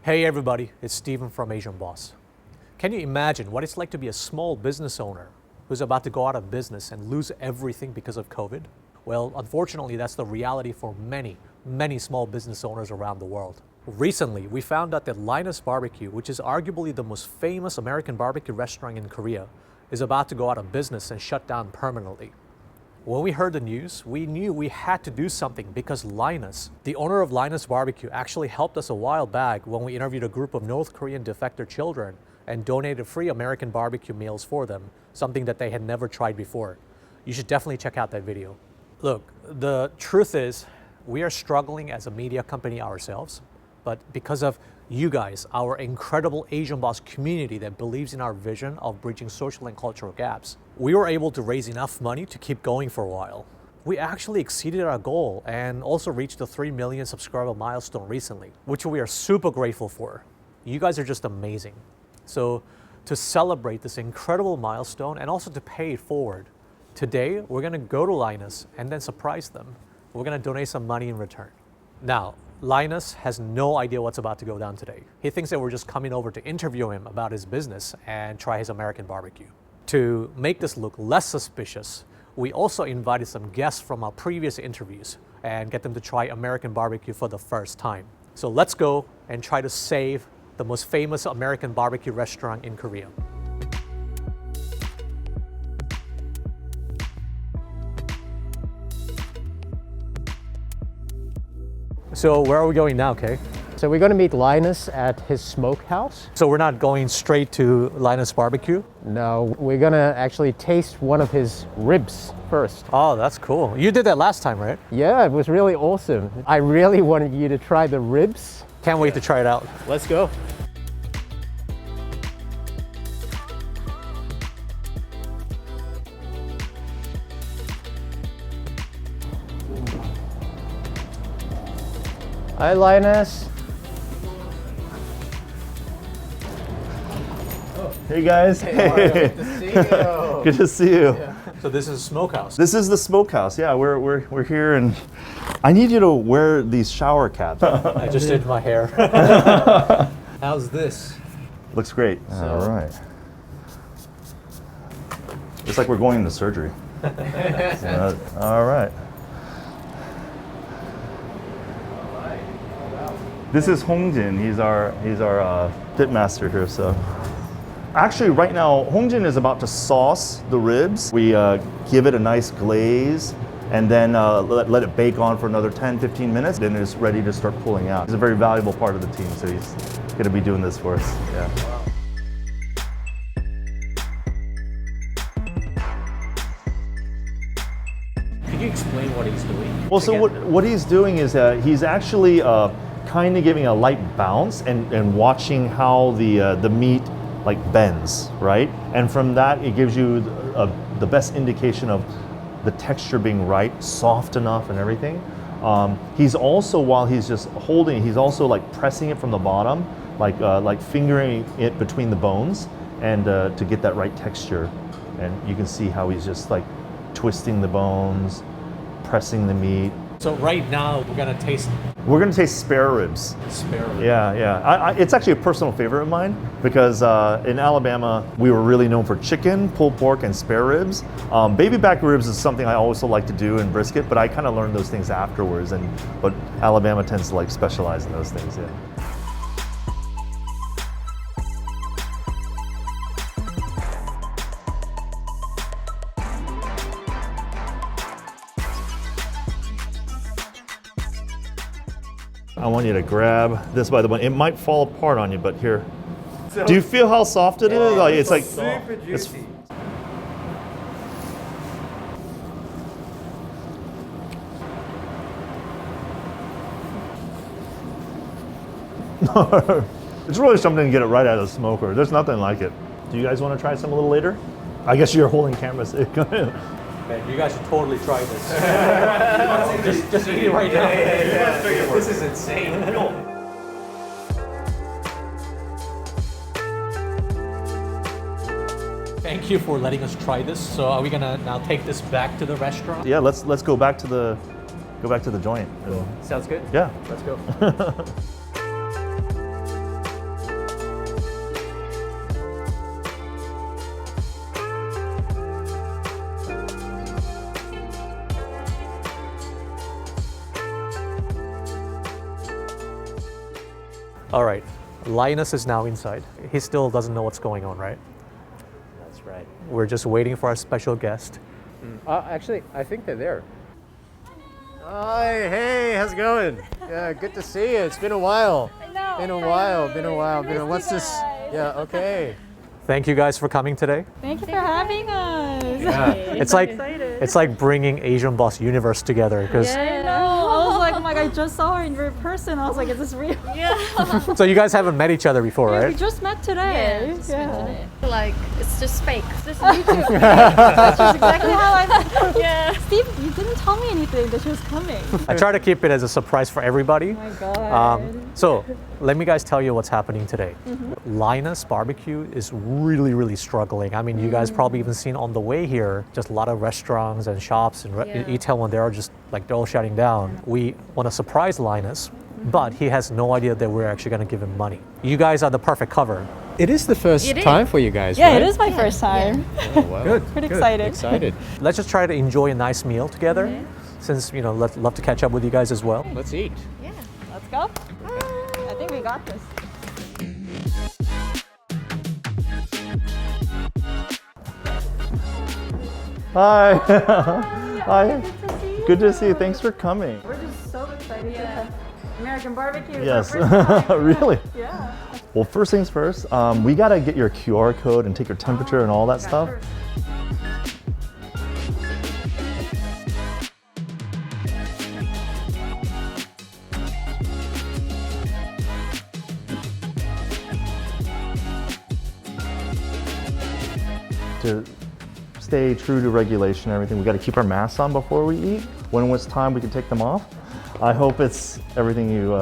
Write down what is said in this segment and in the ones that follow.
Hey everybody, it's Steven from Asian Boss. Can you imagine what it's like to be a small business owner who's about to go out of business and lose everything because of COVID? Well, unfortunately, that's the reality for many small business owners around the world. Recently, we found out that Linus BBQ, which is arguably the most famous American barbecue restaurant in Korea, is about to go out of business and shut down permanently. When we heard the news, we knew we had to do something because Linus, the owner of Linus BBQ, actually helped us a while back when we interviewed a group of North Korean defector children and donated free American barbecue meals for them, something that they had never tried before. You should definitely check out that video. Look, the truth is, we are struggling as a media company ourselves, but because of you guys, our incredible Asian Boss community that believes in our vision of bridging social and cultural gaps, we were able to raise enough money to keep going for a while. We actually exceeded our goal and also reached the 3 million subscriber milestone recently, which we are super grateful for. You guys are just amazing. So to celebrate this incredible milestone and also to pay it forward, today we're gonna go to Linus and then surprise them. We're gonna donate some money in return. Now, Linus has no idea what's about to go down today. He thinks that we're just coming over to interview him about his business and try his American barbecue. To make this look less suspicious, we also invited some guests from our previous interviews and get them to try American barbecue for the first time. So let's go and try to save the most famous American barbecue restaurant in Korea. So where are we going now, Kay? So we're going to meet Linus at his smokehouse. So we're not going straight to Linus BBQ? No, we're going to actually taste one of his ribs first. Oh, that's cool. You did that last time, right? Yeah, it was really awesome. I really wanted you to try the ribs. Can't wait to try it out. Let's go. Hi, Linus. Hey guys. Hey. Good to see you. Good to see you. Yeah. So this is Smokehouse. This is the smokehouse. Yeah, we're here, and I need you to wear these shower caps. I just did my hair. How's this? Looks great. All right. It's like we're going into surgery. All right. This is Hongjin. He's our pit master here. So, actually, right now, Hongjin is about to sauce the ribs. We give it a nice glaze, and then let it bake on for another 10-15 minutes. Then it's ready to start pulling out. He's a very valuable part of the team, so he's going to be doing this for us. Yeah. Can you explain what he's doing? Well, so what he's doing is he's actually kind of giving a light bounce and watching how the meat like bends, right? And from that, it gives you the best indication of the texture being right, soft enough and everything. He's also, while he's just holding, he's also like pressing it from the bottom, like fingering it between the bones, and to get that right texture. And you can see how he's just like twisting the bones, pressing the meat. So right now we're gonna taste spare ribs. spare rib. Yeah. It's actually a personal favorite of mine because in Alabama we were really known for chicken, pulled pork, and spare ribs. Baby back ribs is something I also like to do in brisket, but I kind of learned those things afterwards. But Alabama tends to like specialize in those things. Yeah. I want you to grab this by the bun. It might fall apart on you, but here. Do you feel how soft it is? Like, it's like super juicy. It's really something to get it right out of the smoker. There's nothing like it. Do you guys want to try some a little later? I guess you're holding cameras. Man, you guys should totally try this. just eat it right now. Yeah. This is insane. Thank you for letting us try this. So are we gonna now take this back to the restaurant? Yeah, let's go back to the joint. Sounds good. Yeah. Let's go. All right, Linus is now inside. He still doesn't know what's going on, right? That's right. We're just waiting for our special guest. Actually, I think they're there. Hi, hey, how's it going? Yeah, good to see you. It's been a while. I know. Been a while. What's this? Yeah, okay. Thank you guys for coming today. Thank you for having us. Yeah. It's like bringing Asian Boss Universe together because I know. I was like, oh my god, I just saw her in real person. I was like, is this real? Yeah. so you guys haven't met each other before, We right? just met today. Yeah, just met today. Like, it's just fake. It's just YouTube. That's exactly how I. Yeah. Steve, you didn't tell me anything that she was coming. I try to keep it as a surprise for everybody. Oh my god. So let me guys tell you what's happening today. Linus BBQ is really struggling. I mean, you guys probably even seen on the way here, just a lot of restaurants and shops and retail when they're just like they're all shutting down. We want to surprise Linus, but he has no idea that we're actually going to give him money. You guys are the perfect cover. It is the first It is. time for you guys, Yeah, right? it is my first time. Oh, wow. Good. Pretty excited. Excited. Let's just try to enjoy a nice meal together, since love to catch up with you guys as well. Let's eat. Yeah. Let's go. I think we got this. Hi. Hi. Good to see you. Good to see you. Thanks for coming. We're just so excited to have American barbecue. It's Yes. our first time. Really? Yeah. Well, first things first, we gotta get your QR code and take your temperature and all that stuff. To stay true to regulation and everything, we gotta keep our masks on before we eat. When it's time, we can take them off. I hope it's everything you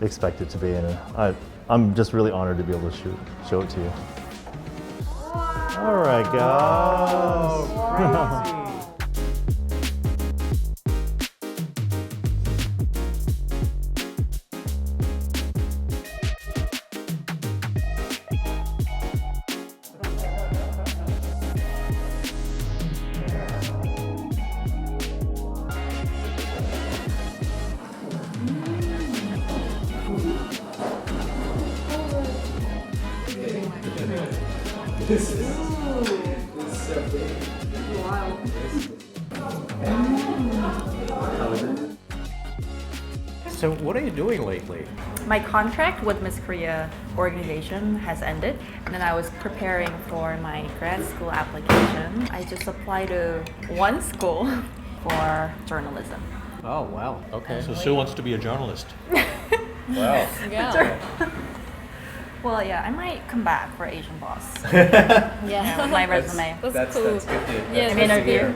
expect it to be, and I'm just really honored to be able to show it to you. All right, guys. So what are you doing lately? My contract with Miss Korea organization has ended, and then I was preparing for my grad school application. I just applied to one school for journalism. Oh, wow. Okay. So Sue wants to be a journalist. Wow. Yeah. Well, yeah, I might come back for Asian Boss. Yeah. With my resume. That's good to Yeah, Interview.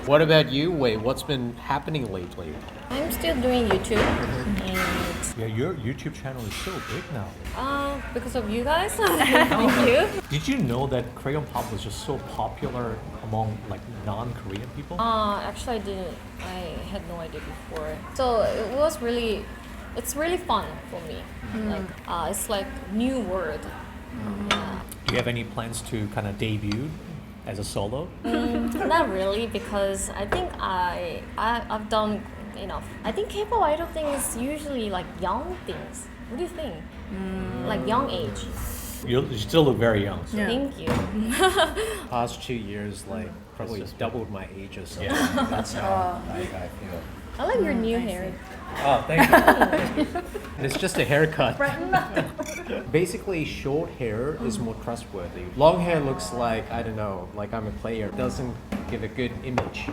What about you, Wei? What's been happening lately? I'm still doing YouTube, and Yeah, your YouTube channel is so big now. because of you guys, thank you. Did you know that Crayon Pop was just so popular among like non-Korean people? Actually, I didn't. I had no idea before. So it's really fun for me. Like it's like new word. Yeah. Do you have any plans to kind of debut as a solo? Not really, because I think I've done enough. I think K-pop idol thing is usually like young things. What do you think? Like young age. You still look very young. So. Thank you. Past 2 years, like probably doubled my age or so. Yeah. That's how I feel. I like your new hair. Oh, thank you. It's just a haircut. Basically, short hair is more trustworthy. Long hair looks like, I don't know, like I'm a player. It doesn't give a good image.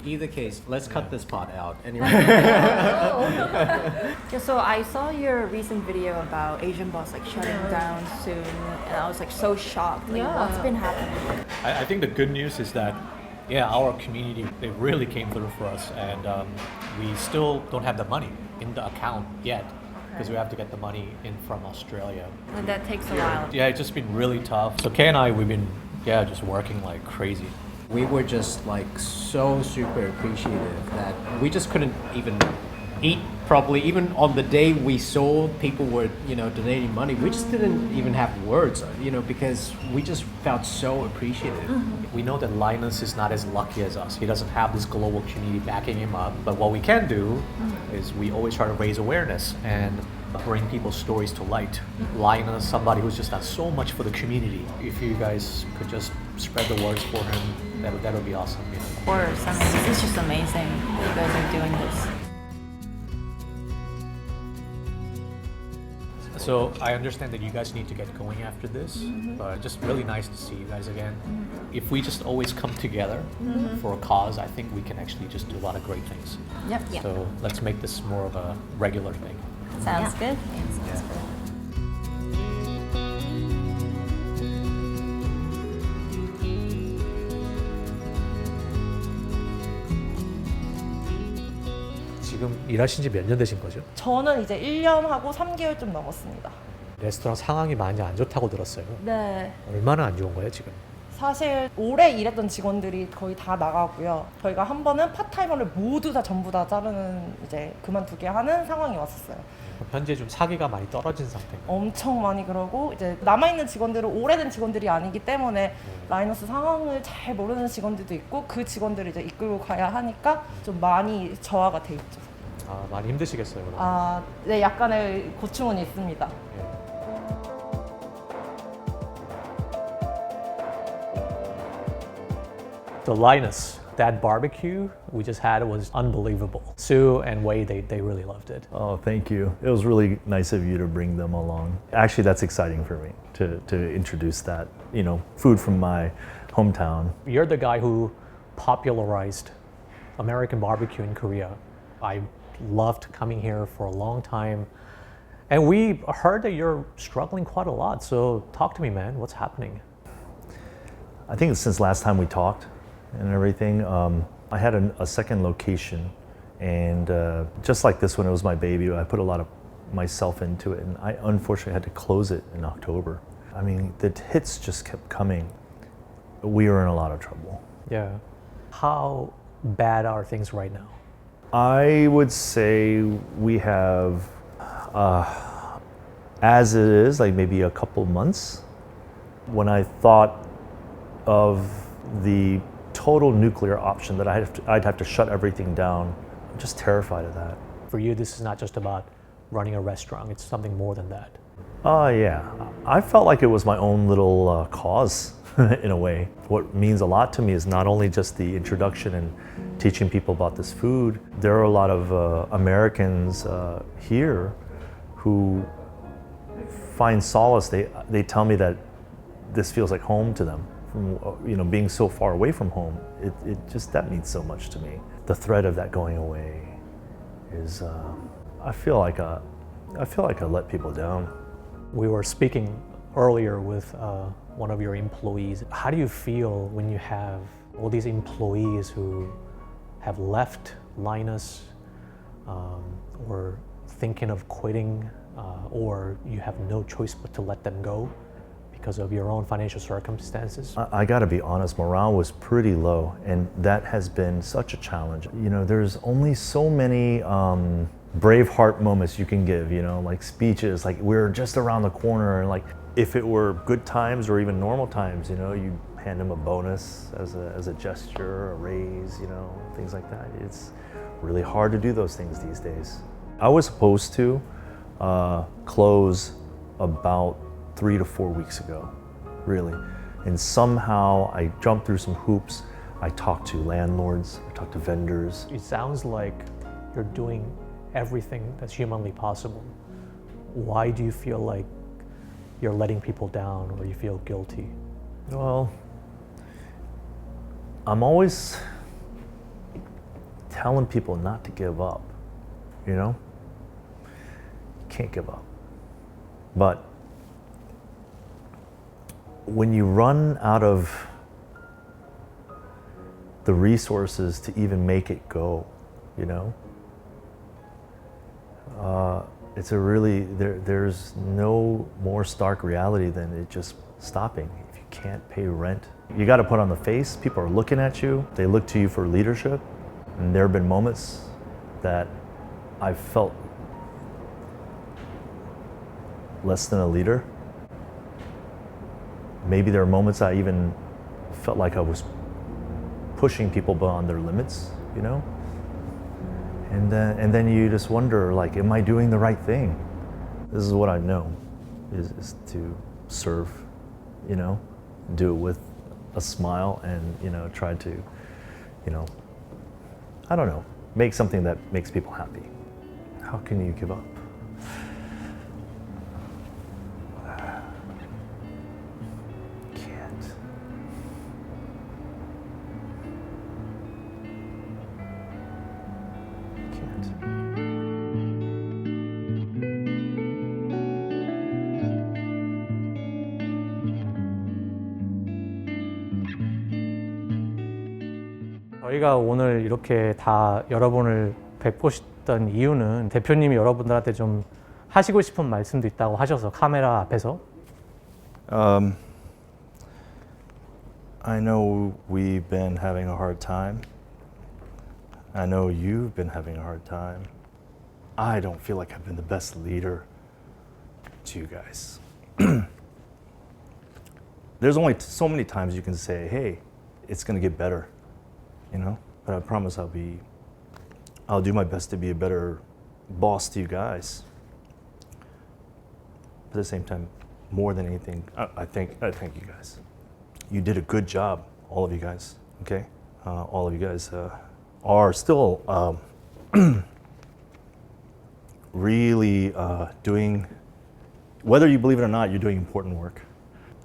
Either case, let's cut this part out. Anyway. Yeah, so I saw your recent video about Asian Boss like shutting down soon, and I was like so shocked. Like, what's been happening? I think the good news is that, yeah, our community, they really came through for us, and we still don't have the money in the account yet, because we have to get the money in from Australia. And that takes a while. Yeah, it's just been really tough. So Kay and I, we've been, just working like crazy. We were just like so super appreciative that we just couldn't even eat properly. Even on the day we saw people were, donating money, we just didn't even have words, because we just felt so appreciative. We know that Linus is not as lucky as us. He doesn't have this global community backing him up. But what we can do is we always try to raise awareness. And bring people's stories to light. Linus, somebody who's just done so much for the community. If you guys could just spread the words for him, that would be awesome. You know? Of course, I mean, this is just amazing that you guys are doing this. So I understand that you guys need to get going after this, but just really nice to see you guys again. If we just always come together for a cause, I think we can actually just do a lot of great things. Yep. Yeah. So let's make this more of a regular thing. Sounds good. Sounds good. 지금 일하신 지 몇 년 되신 거죠? 저는 이제 1년하고 3개월 좀 넘었습니다. 레스토랑 상황이 많이 안 좋다고 들었어요. 네. 얼마나 안 좋은 거예요, 지금? 사실 오래 일했던 직원들이 거의 다 나가고요. 저희가 한 번은 파타이머를 모두 다 전부 다 자르는 이제 그만두게 하는 상황이 왔었어요. 현재 좀 사기가 많이 떨어진 상태인가요? 엄청 많이 그러고 이제 남아있는 직원들은 오래된 직원들이 아니기 때문에 라이너스 상황을 잘 모르는 직원들도 있고 그 직원들을 이제 이끌고 가야 하니까 좀 많이 저하가 돼 있죠. 아, 많이 힘드시겠어요, 그럼? 아, 네, 약간의 고충은 있습니다. The Linus, that barbecue we just had was unbelievable. Sue and Wei, they really loved it. Oh, thank you. It was really nice of you to bring them along. Actually, that's exciting for me to introduce that, food from my hometown. You're the guy who popularized American barbecue in Korea. I loved coming here for a long time. And we heard that you're struggling quite a lot. So talk to me, man. What's happening? I think since last time we talked and everything, I had a second location. And just like this one, it was my baby. I put a lot of myself into it. And I unfortunately had to close it in October. I mean, the hits just kept coming. We were in a lot of trouble. Yeah. How bad are things right now? I would say we have, as it is, like maybe a couple months. When I thought of the total nuclear option that I'd have to shut everything down, I'm just terrified of that. For you, this is not just about running a restaurant. It's something more than that. Yeah. I felt like it was my own little cause in a way. What means a lot to me is not only just the introduction and teaching people about this food. There are a lot of Americans here who find solace. They tell me that this feels like home to them. From being so far away from home, it just that means so much to me. The threat of that going away is I feel like I let people down. We were speaking earlier with one of your employees. How do you feel when you have all these employees who have left Linus or thinking of quitting or you have no choice but to let them go because of your own financial circumstances? I gotta be honest, morale was pretty low, and that has been such a challenge. There's only so many Braveheart moments you can give, like speeches, like we're just around the corner, and like if it were good times or even normal times, you hand them a bonus as a gesture, a raise, things like that. It's really hard to do those things these days. I was supposed to close about 3 to 4 weeks ago, really. And somehow I jumped through some hoops. I talked to landlords, I talked to vendors. It sounds like you're doing everything that's humanly possible. Why do you feel like you're letting people down or you feel guilty? Well, I'm always telling people not to give up, You can't give up. But when you run out of the resources to even make it go, it's there's no more stark reality than it just stopping. If you can't pay rent, you got to put on the face. People are looking at you. They look to you for leadership. And there have been moments that I've felt less than a leader. Maybe there are moments I even felt like I was pushing people beyond their limits, And then you just wonder, like, am I doing the right thing? This is what I know, is to serve, you know, do it with a smile and, you know, try to, you know, I don't know, make something that makes people happy. How can you give up? Can't. 저희가 오늘 이렇게 다 여러분을 뵙고 싶던 이유는 대표님이 여러분들한테 좀 하시고 싶은 말씀도 있다고 하셔서 카메라 앞에서. I know we've been having a hard time. I know you've been having a hard time. I don't feel like I've been the best leader to you guys. There's only so many times you can say, hey, it's gonna get better, you know? But I promise I'll do my best to be a better boss to you guys. But at the same time, more than anything, I thank you guys. You did a good job, all of you guys, okay? All of you guys are still really doing, whether you believe it or not, you're doing important work.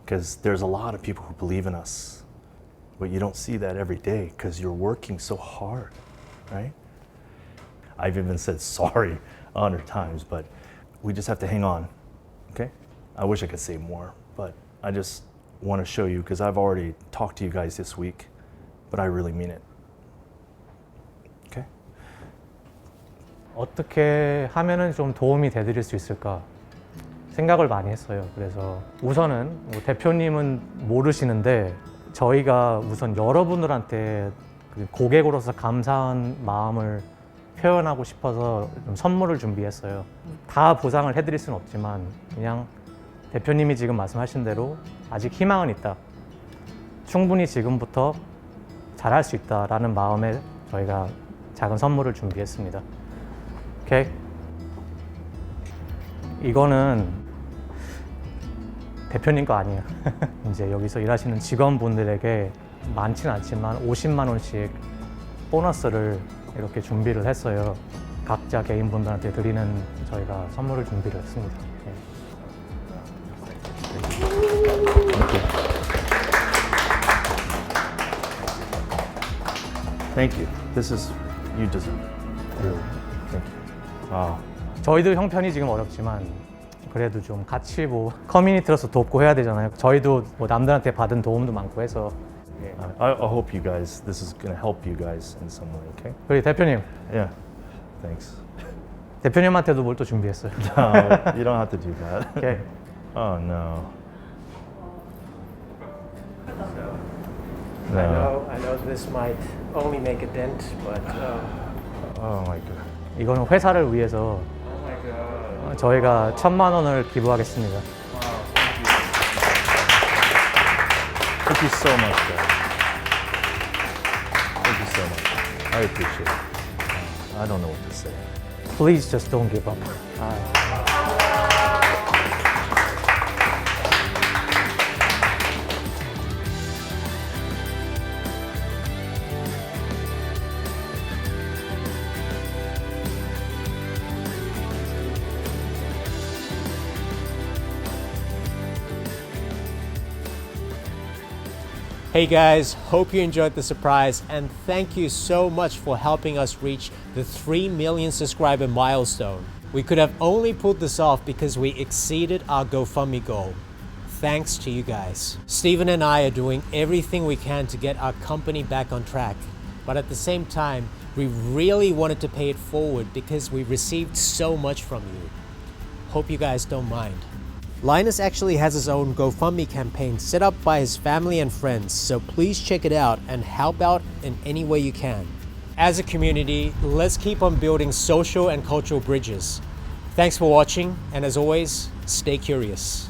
Because there's a lot of people who believe in us, but you don't see that every day because you're working so hard, right? I've even said sorry 100 times, but we just have to hang on, okay? I wish I could say more, but I just want to show you, because I've already talked to you guys this week, but I really mean it, okay? 어떻게 하면은 좀 도움이 되드릴 수 있을까 생각을 많이 했어요. 그래서 우선은 뭐 대표님은 모르시는데 저희가 우선 여러분들한테 그 고객으로서 감사한 마음을 표현하고 싶어서 좀 선물을 준비했어요. 다 보상을 해드릴 수는 없지만 그냥 대표님이 지금 말씀하신 대로 아직 희망은 있다. 충분히 지금부터 잘할 수 있다라는 마음에 저희가 작은 선물을 준비했습니다. 오케이? 이거는 대표님 거 아니에요. 이제 여기서 일하시는 직원분들에게 많지는 않지만 50만 원씩 보너스를 이렇게 준비를 했어요. 각자 개인분들한테 드리는 저희가 선물을 준비를 했습니다. 네. Thank you. This is, you deserve it. Really. Thank you. 저희도 형편이 지금 어렵지만 그래도 좀 같이 뭐 커뮤니티로서 돕고 해야 되잖아요. 저희도 뭐 남들한테 받은 도움도 많고 해서. I hope you guys, this is going to help you guys in some way, okay? 그리고 대표님, Yeah. Thanks. 대표님한테도 뭘 또 준비했어요. No, you don't have to do that. 오케이. Oh no. I know this might only make a dent, but Oh my god. 이거는 회사를 위해서 저희가 1,000만 원을 기부하겠습니다. Thank you so much, guys. Thank you so much. I appreciate it. I don't know what to say. Please just don't give up. Hey guys, hope you enjoyed the surprise and thank you so much for helping us reach the 3 million subscriber milestone. We could have only pulled this off because we exceeded our Gofundme goal. Thanks to you guys. Steven and I are doing everything we can to get our company back on track. But at the same time, we really wanted to pay it forward because we received so much from you. Hope you guys don't mind. Linus actually has his own GoFundMe campaign set up by his family and friends, so please check it out and help out in any way you can. As a community, let's keep on building social and cultural bridges. Thanks for watching, and as always, stay curious.